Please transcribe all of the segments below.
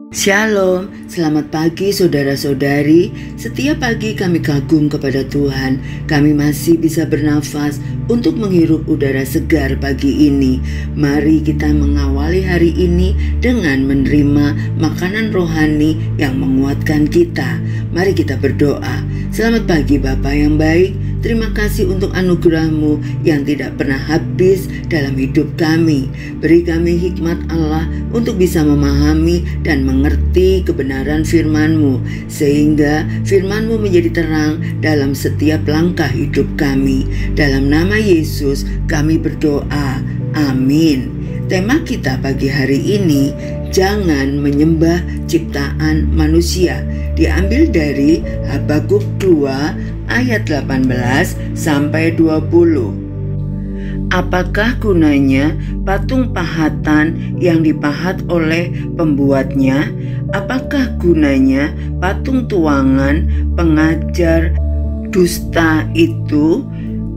Shalom, selamat pagi saudara-saudari. Setiap pagi kami kagum kepada Tuhan. Kami masih bisa bernafas untuk menghirup udara segar pagi ini. Mari kita mengawali hari ini dengan menerima makanan rohani yang menguatkan kita. Mari kita berdoa. Selamat pagi Bapa yang baik. Terima kasih untuk anugerah-Mu yang tidak pernah habis dalam hidup kami. Beri kami hikmat Allah untuk bisa memahami dan mengerti kebenaran firman-Mu, sehingga firman-Mu menjadi terang dalam setiap langkah hidup kami. Dalam nama Yesus kami berdoa. Amin. Tema kita pagi hari ini, jangan menyembah ciptaan manusia, diambil dari Habakuk 2 ayat 18 sampai 20. Apakah gunanya patung pahatan yang dipahat oleh pembuatnya? Apakah gunanya patung tuangan pengajar dusta itu?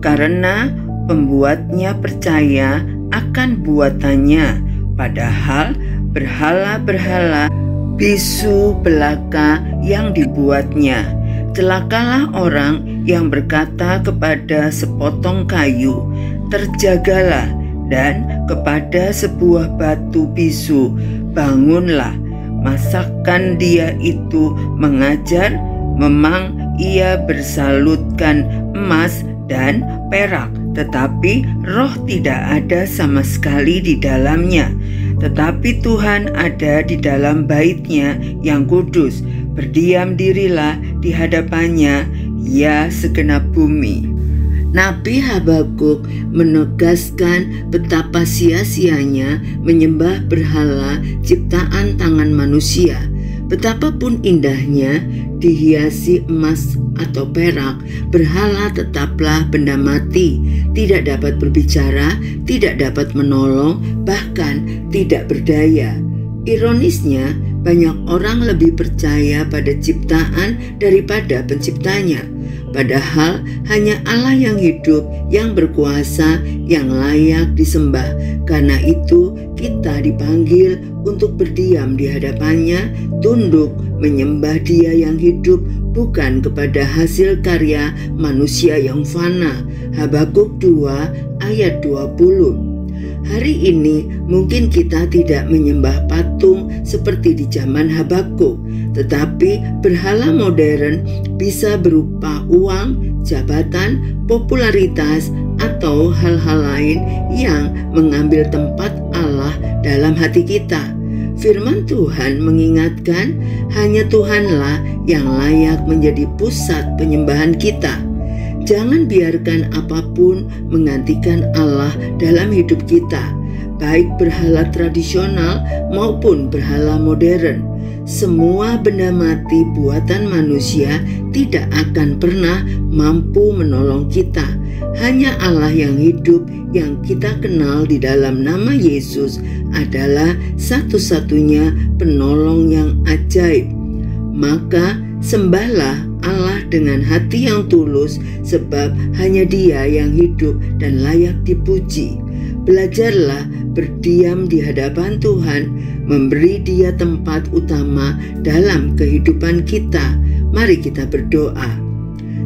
Karena pembuatnya percaya akan buatannya, padahal berhala-berhala bisu belaka yang dibuatnya. Celakalah orang yang berkata kepada sepotong kayu, terjagalah, dan kepada sebuah batu bisu, bangunlah. Masakan dia itu mengajar, memang ia bersalutkan emas dan perak, tetapi roh tidak ada sama sekali di dalamnya. Tetapi Tuhan ada di dalam bait-Nya yang kudus. Berdiam dirilah di hadapannya, ya segenap bumi. Nabi Habakuk menegaskan betapa sia-sianya menyembah berhala ciptaan tangan manusia. Betapapun indahnya dihiasi emas atau perak, berhala tetaplah benda mati, tidak dapat berbicara, tidak dapat menolong, bahkan tidak berdaya. Ironisnya, banyak orang lebih percaya pada ciptaan daripada penciptanya. Padahal hanya Allah yang hidup, yang berkuasa, yang layak disembah. Karena itu kita dipanggil untuk berdiam di hadapannya, tunduk menyembah Dia yang hidup, bukan kepada hasil karya manusia yang fana. Habakuk 2 ayat 20. Hari ini mungkin kita tidak menyembah patung seperti di zaman Habakuk, tetapi berhala modern bisa berupa uang, jabatan, popularitas, atau hal-hal lain yang mengambil tempat Allah dalam hati kita. Firman Tuhan mengingatkan hanya Tuhanlah yang layak menjadi pusat penyembahan kita. Jangan biarkan apapun menggantikan Allah dalam hidup kita, baik berhala tradisional maupun berhala modern. Semua benda mati buatan manusia tidak akan pernah mampu menolong kita. Hanya Allah yang hidup yang kita kenal di dalam nama Yesus adalah satu-satunya penolong yang ajaib. Maka sembahlah Allah dengan hati yang tulus, sebab hanya Dia yang hidup dan layak dipuji. Belajarlah berdiam di hadapan Tuhan, memberi Dia tempat utama dalam kehidupan kita. Mari kita berdoa.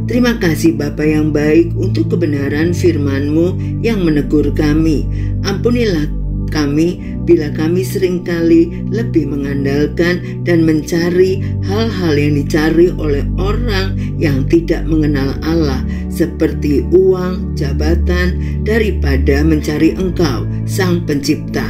Terima kasih Bapa yang baik untuk kebenaran firman-Mu yang menegur kami. Ampunilah kami bila kami seringkali lebih mengandalkan dan mencari hal-hal yang dicari oleh orang yang tidak mengenal Allah, seperti uang, jabatan, daripada mencari Engkau, Sang Pencipta.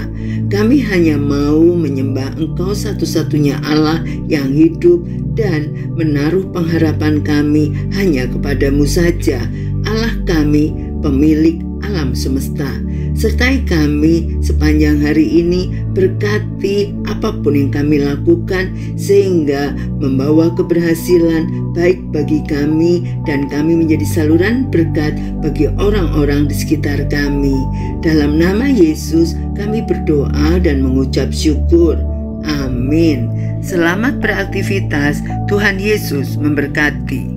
Kami hanya mau menyembah Engkau satu-satunya Allah yang hidup dan menaruh pengharapan kami hanya kepadamu saja, Allah kami, pemilik alam semesta. Sertai kami sepanjang hari ini, berkati apapun yang kami lakukan sehingga membawa keberhasilan baik bagi kami dan kami menjadi saluran berkat bagi orang-orang di sekitar kami. Dalam nama Yesus kami berdoa dan mengucap syukur. Amin. Selamat beraktivitas. Tuhan Yesus memberkati.